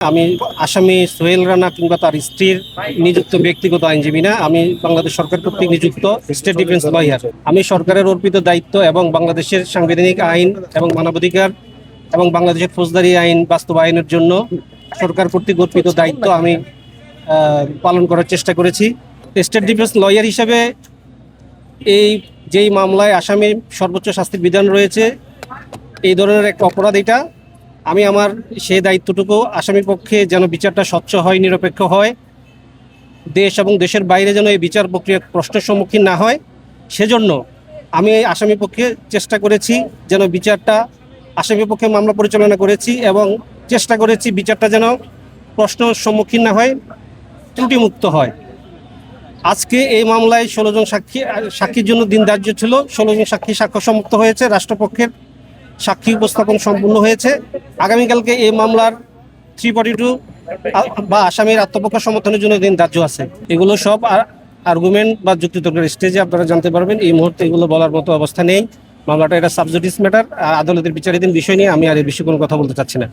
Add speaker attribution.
Speaker 1: আমি আসামি সোহেল রানা কিংবা তার স্ত্রীর নিযুক্ত ব্যক্তিগত আইনজীবী না। আমি বাংলাদেশ সরকার কর্তৃক নিযুক্ত স্টেট ডিফেন্স লয়ার। আমি সরকারের অর্পিত দায়িত্ব এবং বাংলাদেশের সাংবিধানিক আইন এবং মানবাধিকার এবং বাংলাদেশের ফৌজদারি আইন বাস্তবায়নের জন্য সরকার কর্তৃক অর্পিত দায়িত্ব আমি পালন করার চেষ্টা করেছি। স্টেট ডিফেন্স লয়ার হিসেবে যেই মামলায় আসামির সর্বোচ্চ শাস্তির বিধান রয়েছে, এই ধরনের এক অপরাধ এটা, আমি আমার সেই দায়িত্বটুকু আসামির পক্ষে যেন বিচারটা স্বচ্ছ হয়, নিরপেক্ষ হয়, দেশ এবং দেশের বাইরে যেন এই বিচার প্রক্রিয়া প্রশ্নের সম্মুখীন না হয়, সেজন্য আমি এই আসামি পক্ষে চেষ্টা করেছি যেন বিচারটা আসামি পক্ষে মামলা পরিচালনা করেছি এবং চেষ্টা করেছি বিচারটা যেন প্রশ্নের সম্মুখীন না হয়, ত্রুটিমুক্ত হয়। আজকে এই মামলায় 16 জন সাক্ষীর জন্য দিন ধার্য ছিল। 16 জন সাক্ষী সাক্ষ্য সম্মুক্ত হয়েছে, রাষ্ট্রপক্ষের সাক্ষী উপস্থাপন সম্পূর্ণ হয়েছে। আগামীকালকে এই মামলার 342 বা আসামির আত্মপক্ষ সমর্থনের জন্য দিন ধার্য আছে। এগুলো সব আর্গুমেন্ট বা যুক্তিতর্কের স্টেজে আপনারা জানতে পারবেন। এই মুহূর্তে এগুলো বলার মতো অবস্থা নেই। মামলাটা এটা সাবজুডিস ম্যাটার, আদালতের বিচারাধীন বিষয় নিয়ে আমি আর এই বিষয়ে কোনো কথা বলতে চাচ্ছি না।